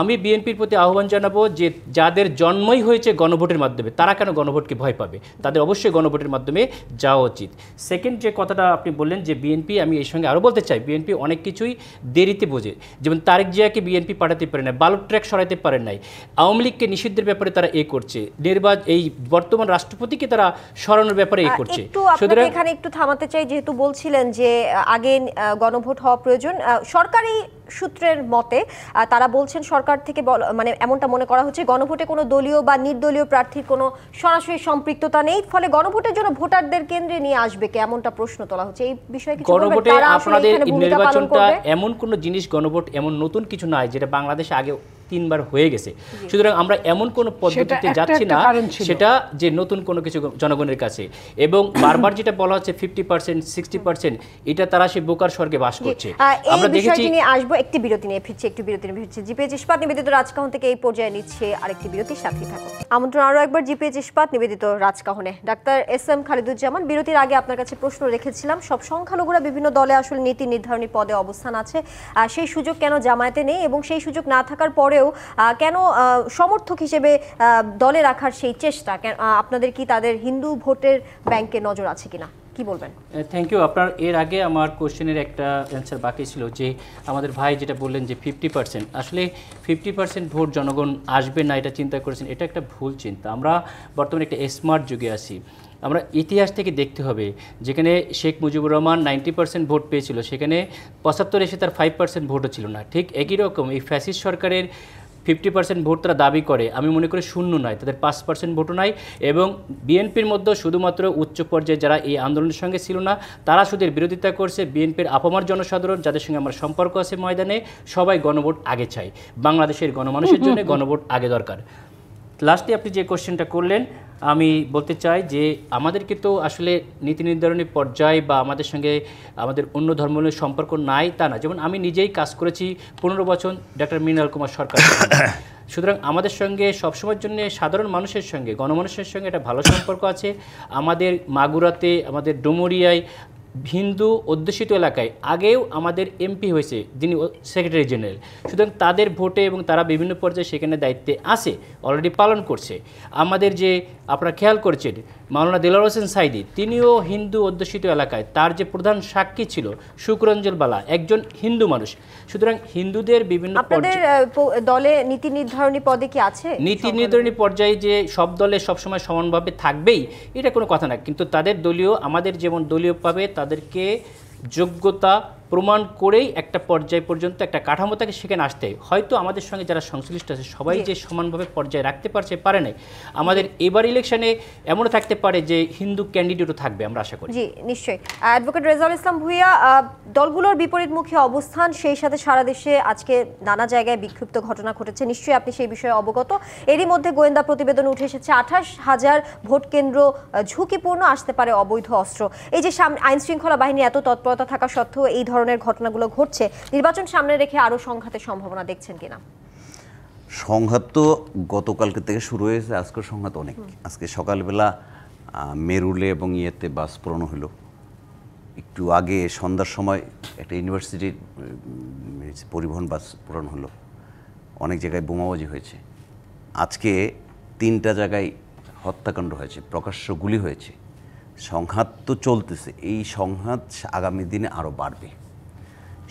আমি বিএনপির প্রতি আহ্বান জানাবো যে যাদের জন্মই হয়েছে গণভোটের মাধ্যমে তারা কেন গণভোটকে ভয় পাবে, তাদের অবশ্যই গণভোটের মাধ্যমে যাওয়া উচিত। সেকেন্ড যে কথাটা আপনি বললেন যে বিএনপি, আমি এই সঙ্গে আরও বলতে চাই বিএনপি অনেক কিছুই দেরিতে বোঝে। যেমন তারেক জিয়াকে বিএনপি পাঠাতে পারে না, বালট ট্র্যাক সরাইতে পারে নাই, আওয়ামী লীগকে নিষিদ্ধের ব্যাপারে তারা করছে, এই বর্তমান রাষ্ট্রপতিকে তারা সরানোর ব্যাপারে করছে। সুতরাং এখানে একটু থামাতে চাই, যেহেতু বলছিলেন যে আগে গণভোট হওয়া প্রয়োজন, সরকারি সূত্রের মতে তারা বলছেন সরকার থেকে মানে এমনটা মনে করা হচ্ছে গণভোটে কোনো দলীয় বা নির্দলীয় প্রার্থীর কোনো সরাসরি সম্পৃক্ততা নেই, ফলে গণভোটের জন্য ভোটারদের কেন্দ্রে নিয়ে আসবে কে, এমনটা প্রশ্ন তোলা হচ্ছে। এই বিষয়ে কিছু বলবেন? গণভোটে আপনাদের নির্বাচনটা এমন কোনো জিনিস, গণভোট এমন নতুন কিছু নয় যেটা বাংলাদেশে আগে 3বার হয়ে গেছে। সুতরাং আমরা এমন কোনো পদ্ধতিতে যাচ্ছি না সেটা যে নতুন কোনো কিছু জনগণের কাছে, এবং বারবার যেটা বলা হচ্ছে 50% 60%, এটা তারা সে বোকার স্বর্গে বাস করছে। আমরা দেখেছি আসবো একটি বিরতি নিয়ে ফিরছি, জিপিএইচ ইস্পাত নিবেদিত রাজকাহন থেকে এই পর্যায়ে নিচ্ছে আরেকটি বিরতির সাথে থাকুন। আমন্ত্রণ আরো একবার জিপিএইচ ইস্পাত নিবেদিত রাজকাহনে। Doctor SM. খালিদুজ্জামান, বিরতির আগে আপনার কাছে প্রশ্ন রেখেছিলাম, সব সংখ্যালঘুরা বিভিন্ন দলে আসলে নীতি নির্ধারণী পদে অবস্থান আছে, সেই সুযোগ কেন জামায়াতে নেই, এবং সেই সুযোগ না থাকার পরেও কেন সমর্থক হিসেবে দলে রাখার সেই চেষ্টা, আপনাদের কি তাদের হিন্দু ভোটের ব্যাংকে নজর আছে কিনা, কি বলবেন? Thank you. আপনার এর আগে আমার কোশ্চেনের একটা অ্যান্সার বাকি ছিল, যে আমাদের ভাই যেটা বললেন যে 50%, আসলে 50% ভোট জনগণ আসবে না এটা চিন্তা করেছেন, এটা একটা ভুল চিন্তা। আমরা বর্তমানে একটা স্মার্ট যুগে আছি। আমরা ইতিহাস থেকে দেখতে হবে, যেখানে শেখ মুজিবুর রহমান 90% ভোট পেয়েছিল, সেখানে 75 এসে তার 5% ভোটও ছিল না। ঠিক একই রকম এই ফ্যাসিস্ট সরকারের 50% ভোট তারা দাবি করে, আমি মনে করি শূন্য নয়, তাদের 5% ভোটও নাই। এবং বিএনপির মধ্যে শুধুমাত্র উচ্চ পর্যায়ে যারা এই আন্দোলনের সঙ্গে ছিল না, তারা শুধু বিরোধিতা করছে। বিএনপির আপামর জনসাধারণ যাদের সঙ্গে আমার সম্পর্ক আছে ময়দানে, সবাই গণভোট আগে চাই। বাংলাদেশের গণমানুষের জন্য গণভোট আগে দরকার। লাস্টে আপনি যে কোশ্চেনটা করলেন, আমি বলতে চাই যে আমাদেরকে তো আসলে নীতি নির্ধারণী পর্যায়ে বা আমাদের সঙ্গে আমাদের অন্য ধর্মের সম্পর্ক নাই তা না। যেমন আমি নিজেই কাজ করেছি 15 বছর ডক্টর মৃণাল কুমার সরকার। সুতরাং আমাদের সঙ্গে সবসময়ের জন্য সাধারণ মানুষের সঙ্গে, গণমানুষের সঙ্গে একটা ভালো সম্পর্ক আছে। আমাদের মাগুরাতে, আমাদের ডুমুরিয়ায় হিন্দু অধ্যুষিত এলাকায় আগেও আমাদের এমপি হয়েছে, যিনি সেক্রেটারি জেনারেল। সুতরাং তাদের ভোটে এবং তারা বিভিন্ন পর্যায়ে সেখানে দায়িত্বে আছে, অলরেডি পালন করছে। আমাদের যে আপনারা খেয়াল করছেন মাওলানা দেলোয়ার হোসেন সাইদি, তিনিও হিন্দু অধ্যুষিত এলাকায়, তার যে প্রধান সাক্ষী ছিল শুক্রঞ্জল বালা, একজন হিন্দু মানুষ। সুতরাং হিন্দুদের বিভিন্ন দলে নীতি নির্ধারণী পদে কি আছে? নীতি নির্ধারণী পর্যায়ে যে সব দলে সবসময় সমানভাবে থাকবেই এটা কোনো কথা না, কিন্তু তাদের দলীয়, আমাদের যেমন দলীয়ভাবে তাদেরকে যোগ্যতা প্রমাণ করেই একটা পর্যায় পর্যন্ত একটা কাঠামো থাকে, সেখানে আসতে হয়তো আমাদের সঙ্গে যারা সংশ্লিষ্ট আছে সবাই যে সমানভাবে পর্যায়ে রাখতে পারছে পারে নাই। আমাদের এবার ইলেকশনে এমনও থাকতে পারে যে হিন্দু ক্যান্ডিডেটও থাকবে, আমরা আশা করি। জি নিশ্চয়ই। অ্যাডভোকেট রেজাউল ইসলাম ভূঁইয়া, দলগুলোর বিপরীতমুখী অবস্থান, সেই সাথে সারা দেশে আজকে নানা জায়গায় বিক্ষিপ্ত ঘটনা ঘটেছে, নিশ্চয়ই আপনি সেই বিষয়ে অবগত। এরই মধ্যে গোয়েন্দা প্রতিবেদন উঠে এসেছে 28,000 ভোট কেন্দ্র ঝুঁকিপূর্ণ, আসতে পারে অবৈধ অস্ত্র। এই যে আইন শৃঙ্খলা বাহিনী এত তৎপরতা থাকা সত্ত্বেও এই ধরনের ঘটনাগুলো ঘটছে, নির্বাচন সামনে রেখে আরো সংঘাতের সম্ভাবনা দেখছেন কিনা? সংঘাত তো গতকালকে থেকে শুরু হয়েছে, আজকের সংঘাত অনেক। আজকে সকালবেলা মেরুলে এবং ইয়েতে বাস পুরানো হলো, একটু আগে সন্ধ্যার সময় একটা ইউনিভার্সিটির পরিবহন বাস পুরানো হলো, অনেক জায়গায় বোমাবাজি হয়েছে। আজকে 3টা জায়গায় হত্যাকাণ্ড হয়েছে, প্রকাশ্য গুলি হয়েছে। সংঘাত তো চলতেছে, এই সংঘাত আগামী দিনে আরও বাড়বে।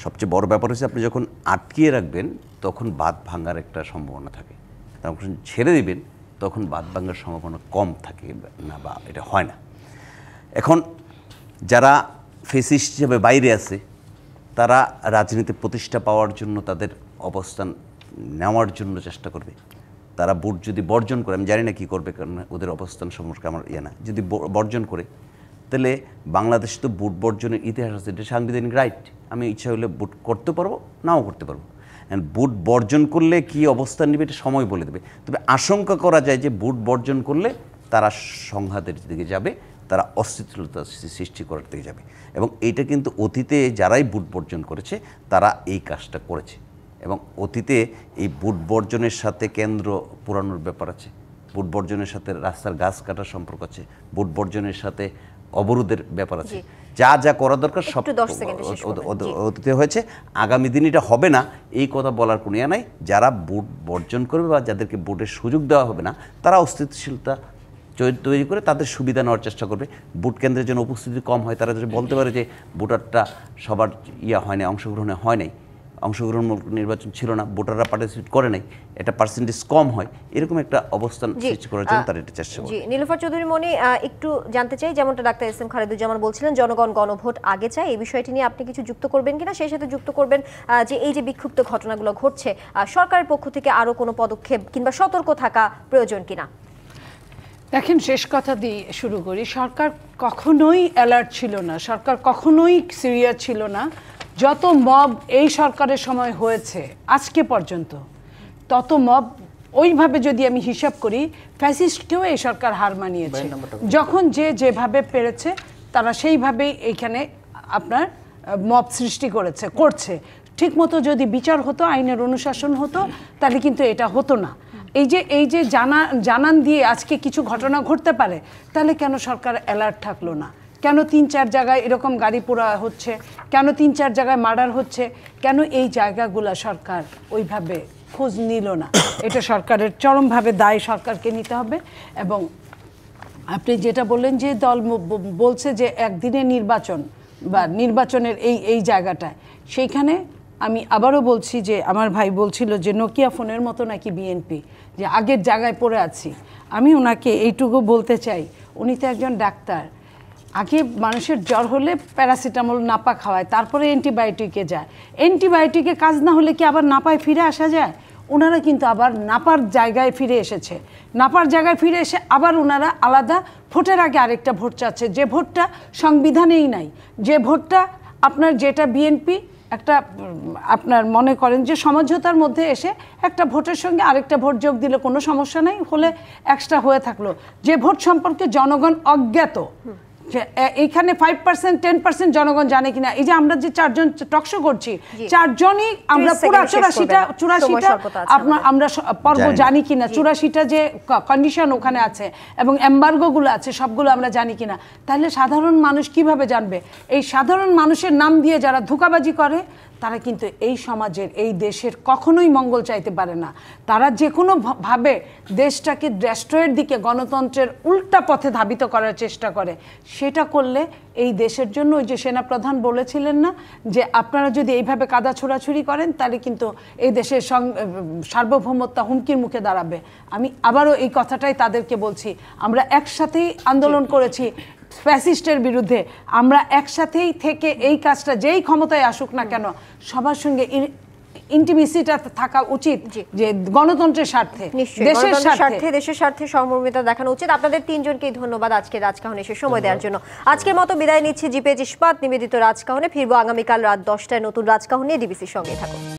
সবচেয়ে বড় ব্যাপার হচ্ছে আপনি যখন আটকিয়ে রাখবেন তখন বাঁধ ভাঙার একটা সম্ভাবনা থাকে, তখন ছেড়ে দিবেন তখন বাঁধ ভাঙার সম্ভাবনা কম থাকে না, বা এটা হয় না। এখন যারা ফেসিস্ট হিসেবে বাইরে আছে তারা রাজনীতি প্রতিষ্ঠা পাওয়ার জন্য তাদের অবস্থান নেওয়ার জন্য চেষ্টা করবে। তারা ভোট যদি বর্জন করে, আমি জানি না কী করবে, কারণ ওদের অবস্থান সম্পর্কে আমার ইয়ে না, যদি বর্জন করে তাহলে বাংলাদেশ তো ভোট বর্জনের ইতিহাস আছে, এটা সাংবিধানিক রাইট। আমি ইচ্ছা হলে ভোট করতে পারবো, নাও করতে পারবো। ভোট বর্জন করলে কী অবস্থান নেবে এটা সময় বলে দেবে। তবে আশঙ্কা করা যায় যে ভোট বর্জন করলে তারা সংঘাতের দিকে যাবে, তারা অস্থিতিশীলতা সৃষ্টি করার দিকে যাবে। এবং এইটা কিন্তু অতীতে যারাই ভোট বর্জন করেছে তারা এই কাজটা করেছে। এবং অতীতে এই ভোট বর্জনের সাথে কেন্দ্র পুরানোর ব্যাপার আছে, ভোট বর্জনের সাথে রাস্তার গাছ কাটার সম্পর্ক আছে, ভোট বর্জনের সাথে অবরোধের ব্যাপার আছে। যা যা করা দরকার সব অতীতে হয়েছে, আগামী দিন এটা হবে না এই কথা বলার কোনো ইয়ে নাই। যারা ভোট বর্জন করবে বা যাদেরকে ভোটের সুযোগ দেওয়া হবে না তারা অস্থিতিশীলতা তৈরি করে তাদের সুবিধা নেওয়ার চেষ্টা করবে। ভোট কেন্দ্রের জন্য উপস্থিতি কম হয়, তারা যদি বলতে পারে যে ভোটারটা সবার হয় না, অংশগ্রহণে হয় নাই, অংশগ্রহণমূলক নির্বাচন ছিল না, ভোটাররা পার্টিসিপেট করে নাই, এটা পার্সেন্টেজ কম হয়, এরকম একটা অবস্থান সৃষ্টি করার জন্য তারা এটা চেষ্টা করে। নীলুফার চৌধুরী মনি, একটু জানতে চাই, যেমনটা ডাক্তার এস.এম. খালিদুজ্জামান বলছিলেন জনগণ গণভোট আগে চায়, এই বিষয়টি নিয়ে আপনি কিছু যুক্ত করবেন কিনা? সেই সাথে যুক্ত করবেন যে এই যে বিক্ষিপ্ত ঘটনাগুলো ঘটছে, সরকারের পক্ষ থেকে আরো কোনো পদক্ষেপ কিংবা সতর্ক থাকা প্রয়োজন কিনা? দেখেন, শেষ কথা দিয়ে শুরু করি। সরকার কখনোই অ্যালার্ট ছিল না, সরকার কখনোই সিরিয়াস ছিল না। যত মব এই সরকারের সময় হয়েছে আজকে পর্যন্ত তত মব, ওইভাবে যদি আমি হিসাব করি ফ্যাসিস্টকেও এই সরকার হার মানিয়েছে। যখন যে যেভাবে পেরেছে তারা সেইভাবেই এইখানে আপনার মব সৃষ্টি করছে। ঠিকমতো যদি বিচার হতো, আইনের অনুশাসন হতো, তাহলে কিন্তু এটা হতো না। এই যে জানান দিয়ে আজকে কিছু ঘটনা ঘটতে পারে, তাহলে কেন সরকার অ্যালার্ট থাকলো না? কেন 3-4 জায়গায় এরকম গাড়ি পোড়া হচ্ছে? কেন 3-4 জায়গায় মার্ডার হচ্ছে? কেন এই জায়গাগুলো সরকার ওইভাবে খোঁজ নিল না? এটা সরকারের চরমভাবে দায় সরকারকে নিতে হবে। এবং আপনি যেটা বললেন যে দল বলছে যে একদিনে নির্বাচন বা নির্বাচনের এই জায়গাটায়, সেইখানে আমি আবারও বলছি যে আমার ভাই বলছিল যে নোকিয়া ফোনের মতো নাকি বিএনপি, যে আগের জায়গায় পড়ে আছি। আমি ওনাকে এইটুকু বলতে চাই, উনি তো একজন ডাক্তার। আগে মানুষের জ্বর হলে প্যারাসিটামল নাপা খাওয়ায়, তারপরে অ্যান্টিবায়োটিকে যায়। অ্যান্টিবায়োটিকে কাজ না হলে কি আবার নাপায় ফিরে আসা যায়? ওনারা কিন্তু আবার নাপার জায়গায় ফিরে এসেছে। নাপার জায়গায় ফিরে এসে আবার ওনারা আলাদা ভোটের আগে আরেকটা ভোট চাচ্ছে, যে ভোটটা সংবিধানেই নাই, যে ভোটটা আপনার যেটা বিএনপি একটা আপনার মনে করেন যে সমঝোতার মধ্যে এসে একটা ভোটের সঙ্গে আরেকটা ভোট যোগ দিলে কোনো সমস্যা নাই, হলে এক্সট্রা হয়ে থাকলো। যে ভোট সম্পর্কে জনগণ অজ্ঞাত, এইখানে 5% 10% জনগণ জানে কিনা। এই যে আমরা যে 4 জন টকশো করছি, 4 জনই আমরা পুরো 84টা আমরা পর্ব জানি কিনা, 84টা যে কন্ডিশন ওখানে আছে এবং এমবার্গো গুলো আছে সবগুলো আমরা জানি কিনা। তাহলে সাধারণ মানুষ কিভাবে জানবে? এই সাধারণ মানুষের নাম দিয়ে যারা ধোঁকাবাজি করে, তারা কিন্তু এই সমাজের, এই দেশের কখনোই মঙ্গল চাইতে পারে না। তারা যে কোনো ভাবে দেশটাকে ডেস্ট্রয়ের দিকে, গণতন্ত্রের উল্টা পথে ধাবিত করার চেষ্টা করে। সেটা করলে এই দেশের জন্য, ওই যে সেনাপ্রধান বলেছিলেন না যে আপনারা যদি এইভাবে কাদা ছোড়াছুড়ি করেন, তাহলে কিন্তু এই দেশের সার্বভৌমত্ব হুমকির মুখে দাঁড়াবে। আমি আবারও এই কথাটাই তাদেরকে বলছি, আমরা একসাথেই আন্দোলন করেছি ফ্যাসিস্টের বিরুদ্ধে। আমরা একসাথেই থেকে এই কাজটা, যেই ক্ষমতায় আসুক না কেন, সবার সঙ্গে ইন্টিমেসিটা থাকা উচিত, যে গণতন্ত্রের স্বার্থে, দেশের স্বার্থে সহমর্মিতা দেখানো উচিত। আপনাদের 3 জনকেই ধন্যবাদ আজকে রাজকাহনে এসে সময় দেওয়ার জন্য। আজকের মতো বিদায় নিচ্ছি জিপিএইচ ইস্পাত নিবেদিত রাজকাহনে। ফিরবো আগামীকাল রাত 10টায় নতুন রাজকাহন নিয়ে। ডিবিসির সঙ্গে থাকুন।